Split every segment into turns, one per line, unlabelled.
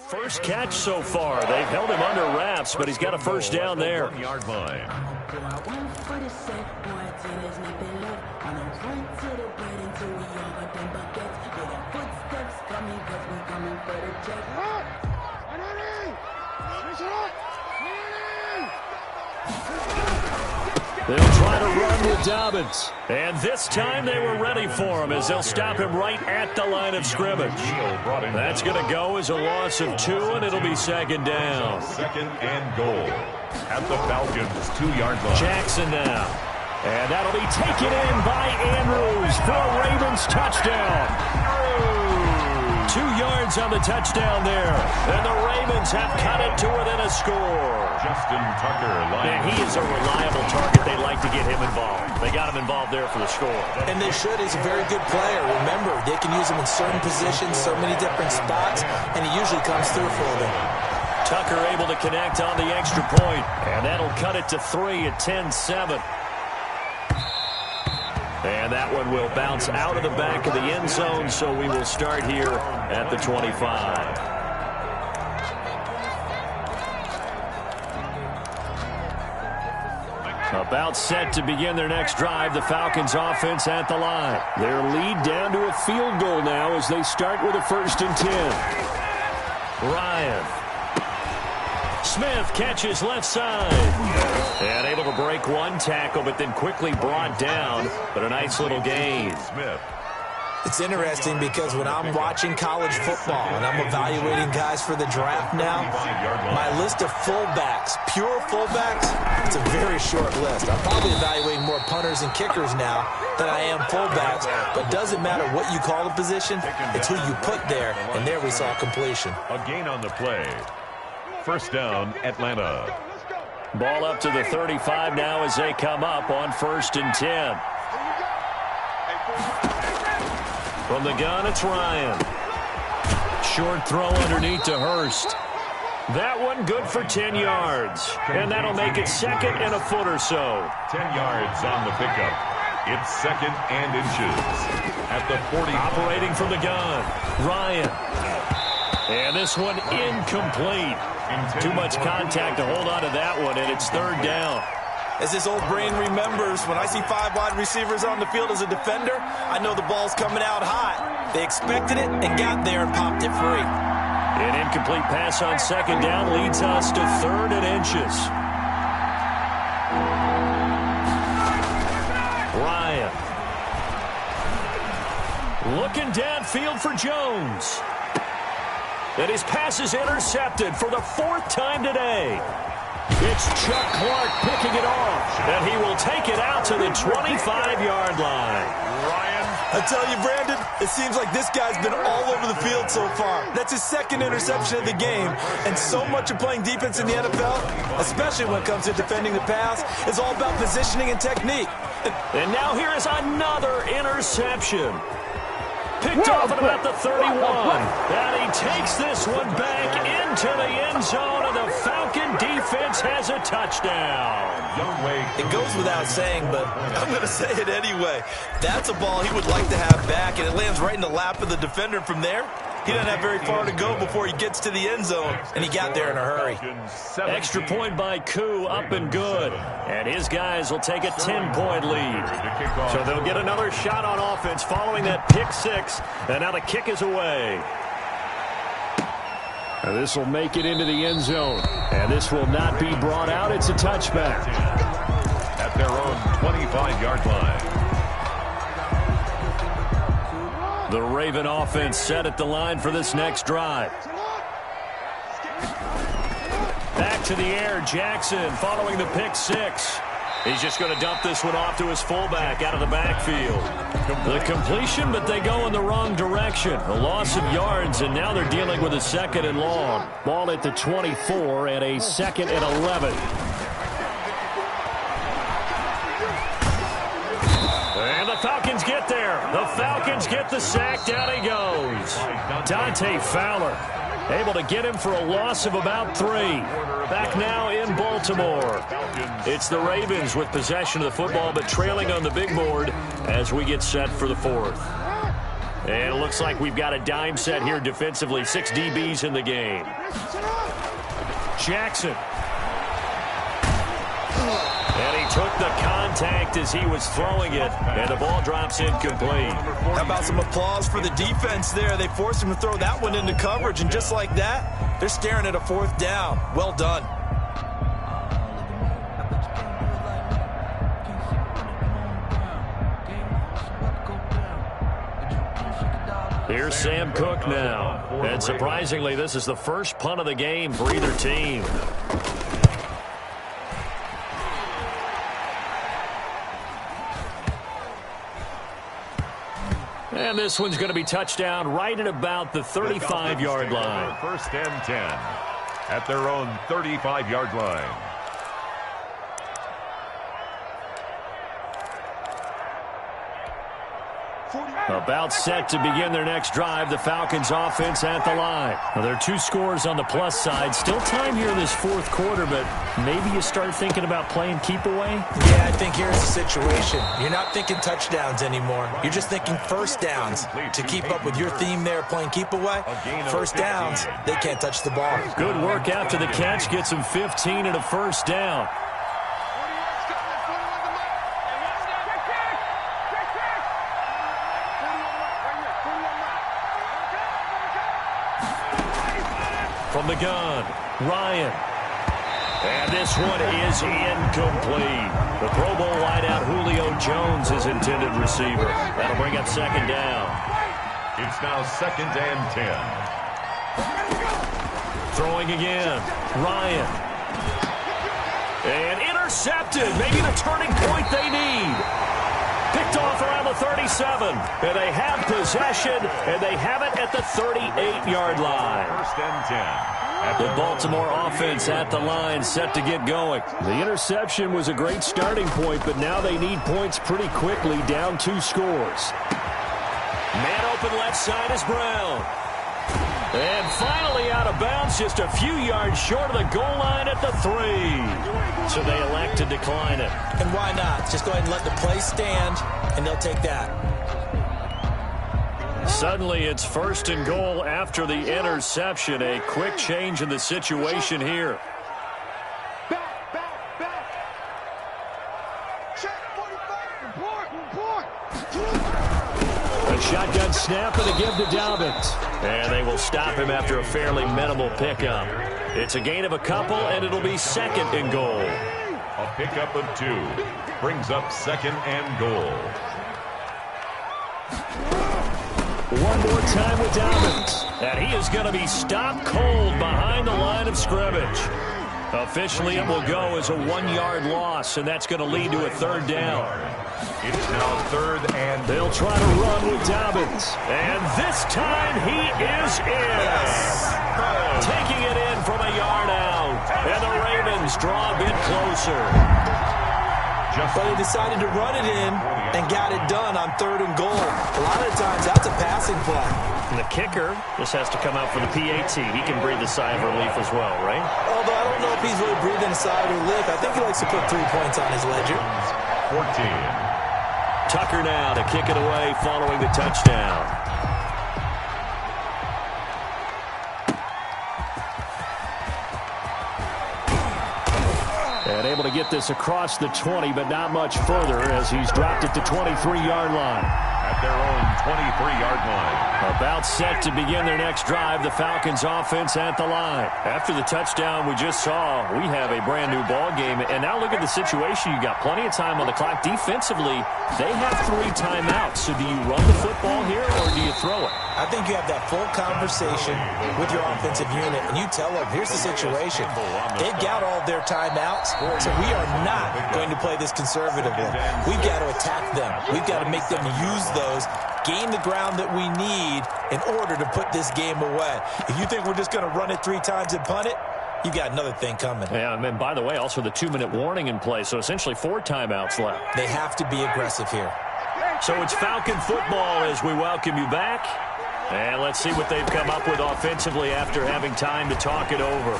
First catch so far. They've held him under wraps, but he's got a first down there.
1 yard line.
They'll try to run with Dobbins. And this time they were ready for him as they'll stop him right at the line of scrimmage. That's going to go as a loss of 2, and it'll be second down.
Second and goal at the Falcons' 2-yard line.
Jackson now. And that'll be taken in by Andrews for a Ravens touchdown. 2 yards on the touchdown there. And the Ravens have cut it to within a score.
Justin Tucker.
And he is a reliable target. They'd like to get him involved. They got him involved there for the score.
And they should. He's a very good player. Remember, they can use him in certain positions, so many different spots, and he usually comes through for them.
Tucker able to connect on the extra point. And that'll cut it to 3 at 10-7. And that one will bounce out of the back of the end zone, so we will start here at the 25. About set to begin their next drive, the Falcons offense at the line. Their lead down to a field goal now as they start with a 1st and 10. Ryan. Smith catches left side. And able to break one tackle, but then quickly brought down. But a nice little gain.
Smith.
It's interesting because when I'm watching college football and I'm evaluating guys for the draft now, my list of fullbacks, pure fullbacks, it's a very short list. I'm probably evaluating more punters and kickers now than I am fullbacks, but it doesn't matter what you call the position, it's who you put there, and there we saw completion.
A gain on the play. First down, Atlanta.
Ball up to the 35 now as they come up on 1st and 10. From the gun, it's Ryan. Short throw underneath to Hurst. That one good for 10 yards. And that'll make it 2nd and a foot or so.
10 yards on the pickup. It's 2nd and inches. At the 40.
Operating from the gun, Ryan. And this one incomplete. Too much contact to hold on to that one, and it's 3rd down.
As this old brain remembers, when I see 5 wide receivers on the field as a defender, I know the ball's coming out hot. They expected it and got there and popped it free.
An incomplete pass on 2nd down leads us to 3rd and inches. Ryan. Looking downfield for Jones. And his pass is intercepted for the 4th time today. It's Chuck Clark picking it off, and he will take it out to the 25-yard line.
Ryan.
I tell you, Brandon, it seems like this guy's been all over the field so far. That's his 2nd interception of the game, and so much of playing defense in the NFL, especially when it comes to defending the pass, is all about positioning and technique.
And now here is another interception. Picked off at about the 31. And he takes this one back into the end zone, and the Falcon defense has a touchdown.
It goes without saying, but I'm going to say it anyway. That's a ball he would like to have back, and it lands right in the lap of the defender. From there, he doesn't have very far to go before he gets to the end zone, and he got there in a hurry.
Extra point by Koo, up and good. And his guys will take a 10-point lead. So they'll get another shot on offense following that pick 6, and now the kick is away. And this will make it into the end zone. And this will not be brought out. It's a touchback.
At their own 25-yard line.
The Raven offense set at the line for this next drive. Back to the air, Jackson following the pick 6. He's just going to dump this one off to his fullback out of the backfield. The completion, but they go in the wrong direction. A loss of yards, and now they're dealing with a 2nd and long. Ball at the 24 and a 2nd and 11. And the Falcons get there. The Falcons get the sack. Down he goes. Dante Fowler able to get him for a loss of about 3. Back now in Baltimore. It's the Ravens with possession of the football, but trailing on the big board as we get set for the 4th. And it looks like we've got a dime set here defensively. 6 DBs in the game. Jackson. And he took the contact as he was throwing it, and the ball drops incomplete.
How about some applause for the defense there? They forced him to throw that one into coverage, and just like that, they're staring at a 4th down. Well done.
Here's Sam Cook now. And surprisingly, this is the first punt of the game for either team. And this one's going to be touchdown right at about the 35-yard line.
First and 10 at their own 35-yard line.
About set to begin their next drive. The Falcons offense at the line. Well, there are 2 scores on the plus side. Still time here in this 4th quarter, but maybe you start thinking about playing keep away?
Yeah, I think here's the situation. You're not thinking touchdowns anymore. You're just thinking first downs. To keep up with your theme there, playing keep away, first downs, they can't touch the ball.
Good work after the catch. Gets him 15 and a first down. From the gun, Ryan. And this one is incomplete. The Pro Bowl wideout Julio Jones, his intended receiver. That'll bring up 2nd down.
It's now 2nd and 10.
Throwing again, Ryan. And intercepted. Maybe the turning point they need. Picked off around the 37. And they have possession, and they have it at the 38-yard line.
First and 10.
The Baltimore offense at the line, set to get going. The interception was a great starting point, but now they need points pretty quickly, down 2 scores. Man open left side is Brown. And finally out of bounds, just a few yards short of the goal line at the 3. So they elect to decline it.
And why not? Just go ahead and let the play stand, and they'll take that.
Suddenly it's 1st and goal after the interception. A quick change in the situation here. A shotgun snap and a give to Dobbins. And they will stop him after a fairly minimal pickup. It's a gain of a couple, and it'll be 2nd and goal.
A pickup of 2 brings up 2nd and goal.
One more time with Dobbins. And he is going to be stopped cold behind the line of scrimmage. Officially, it will go as a 1-yard loss, and that's going to lead to a 3rd down.
It's now 3rd and...
They'll try to run with Dobbins. And this time he is in. Taking it in from a yard out. And the Ravens draw a bit closer.
But he decided to run it in and got it done on 3rd and goal. A lot of times, that's a passing play.
And the kicker just has to come out for the PAT. He can breathe a sigh of relief as well, right?
Although I don't know if he's really breathing a sigh of relief. I think he likes to put 3 points on his ledger.
14.
Tucker now to kick it away following the touchdown. And able to get this across the 20, but not much further as he's dropped it to 23-yard line.
At their own 23-yard line.
About set to begin their next drive, the Falcons offense at the line. After the touchdown we just saw, we have a brand-new ball game. And now look at the situation. You got plenty of time on the clock. Defensively, they have 3 timeouts. So do you run the football here or do you throw it?
I think you have that full conversation with your offensive unit, and you tell them, here's the situation. They've got all their timeouts, so we are not going to play this conservatively. We've got to attack them. We've got to make them use those, gain the ground that we need in order to put this game away. If you think we're just going to run it 3 times and punt it, you've got another thing coming.
Yeah, and by the way, also the 2-minute warning in play, so essentially 4 timeouts left.
They have to be aggressive here.
So it's Falcon football as we welcome you back. And let's see what they've come up with offensively after having time to talk it over.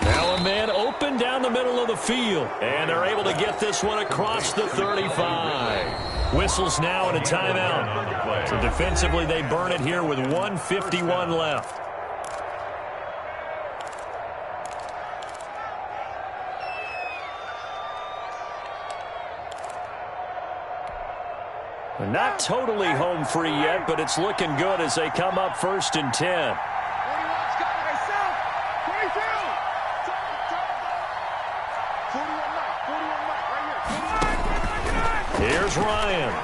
Now a man open down the middle of the field. And they're able to get this one across the 35. Whistles now and a timeout. So defensively they burn it here with 1:51 left. Not totally home free yet, but it's looking good as they come up 1st and 10. Here's Ryan.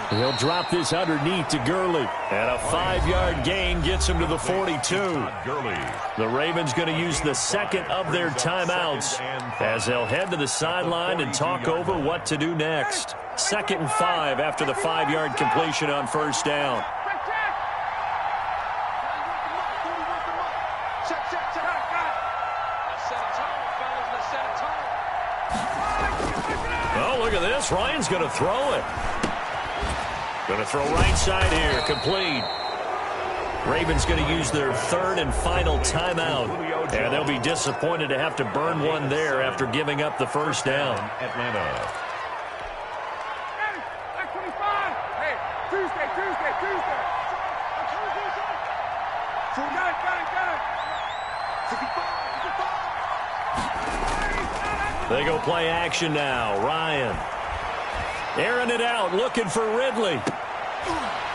He'll drop this underneath to Gurley. And a 5-yard gain gets him to the 42. The Ravens going to use the second of their timeouts as they'll head to the sideline and talk over what to do next. 2nd and 5 after the 5-yard completion on 1st down. Oh, look at this. Ryan's going to throw it. Going to throw right side here. Complete. Ravens going to use their 3rd and final timeout. And they'll be disappointed to have to burn one there after giving up the 1st down.
Atlanta.
They go play action now. Ryan. Airing it out, looking for Ridley.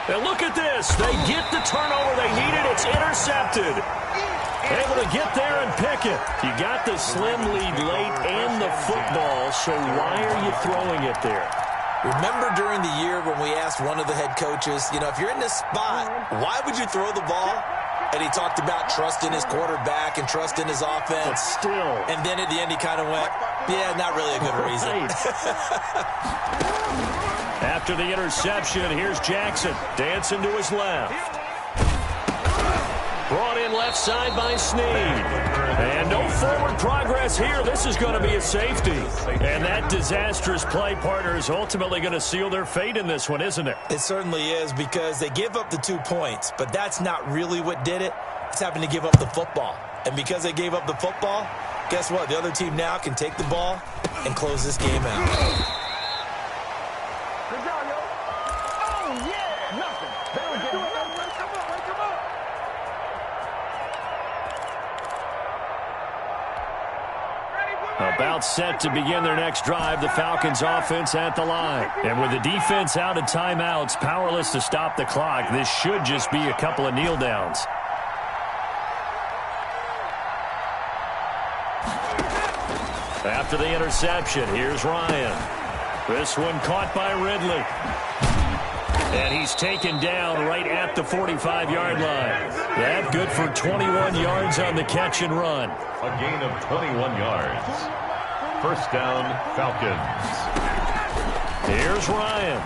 And look at this. They get the turnover they needed. It's intercepted. Able to get there and pick it. You got the slim lead late and the football, so why are you throwing it there?
Remember during the year when we asked one of the head coaches, if you're in this spot, why would you throw the ball? And he talked about trusting his quarterback and trusting his offense.
But still.
And then at the end he kind of went, yeah, not really a good reason.
After the interception, here's Jackson dancing to his left. Brought in left side by Snead. And no forward progress here. This is going to be a safety. And that disastrous play, partner, is ultimately going to seal their fate in this one, isn't it?
It certainly is, because they give up the 2 points, but that's not really what did it. It's happened to give up the football. And because they gave up the football, guess what? The other team now can take the ball and close this game out.
About set to begin their next drive, the Falcons offense at the line. And with the defense out of timeouts, powerless to stop the clock, this should just be a couple of kneel downs. After the interception, here's Ryan. This one caught by Ridley. And he's taken down right at the 45-yard line. That good for 21 yards on the catch and run.
A gain of 21 yards. 1st down, Falcons.
Here's Ryan.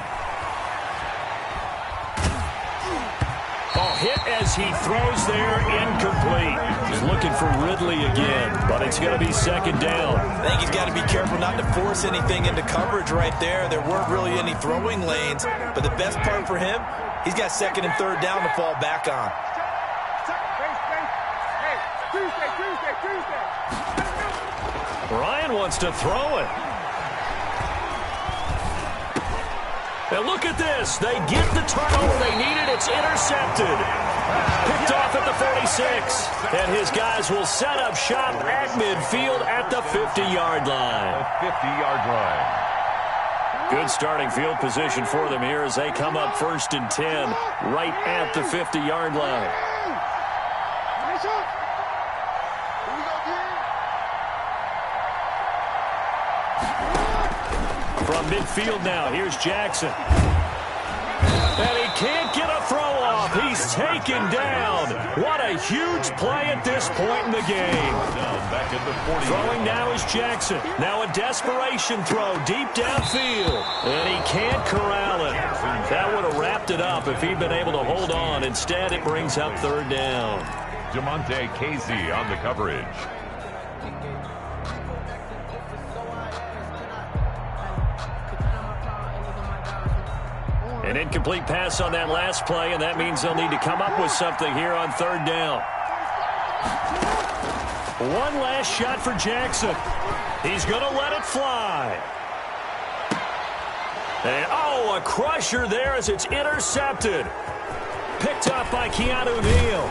Hit as he throws there, incomplete. He's looking for Ridley again, but it's going to be 2nd down.
I think he's got to be careful not to force anything into coverage right there. There weren't really any throwing lanes, but the best part for him, he's got 2nd and 3rd down to fall back on.
Ryan wants to throw it. And look at this. They get the turnover they needed. It's intercepted. Picked off at the 46. And his guys will set up shop at midfield at the 50-yard line.
The 50-yard line.
Good starting field position for them here as they come up 1st and 10 right at the 50-yard line. From midfield now, here's Jackson. And he can't get a throw off. He's taken down. What a huge play at this point in the game. Throwing now is Jackson. Now a desperation throw deep downfield. And he can't corral it. That would have wrapped it up if he'd been able to hold on. Instead, it brings up 3rd down.
Jamonte Casey on the coverage. An incomplete pass on that last play, and that means they'll need to come up with something here on 3rd down.
One last shot for Jackson. He's going to let it fly. And, oh, a crusher there as it's intercepted. Picked up by Keanu Neal.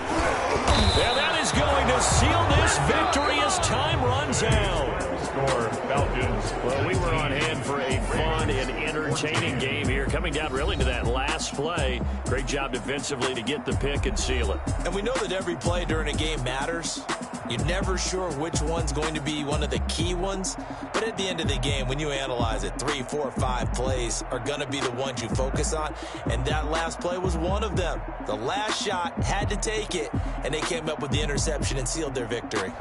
And that is going to seal this victory as time runs out.
Score, Falcons.
Well, we were on hand for a fun and entertaining game here. Coming down really to that last play. Great job defensively to get the pick and seal it.
And we know that every play during a game matters. You're never sure which one's going to be one of the key ones. But at the end of the game, when you analyze it, 3, 4, 5 plays are going to be the ones you focus on. And that last play was one of them. The last shot had to take it, and they came up with the interception and sealed their victory.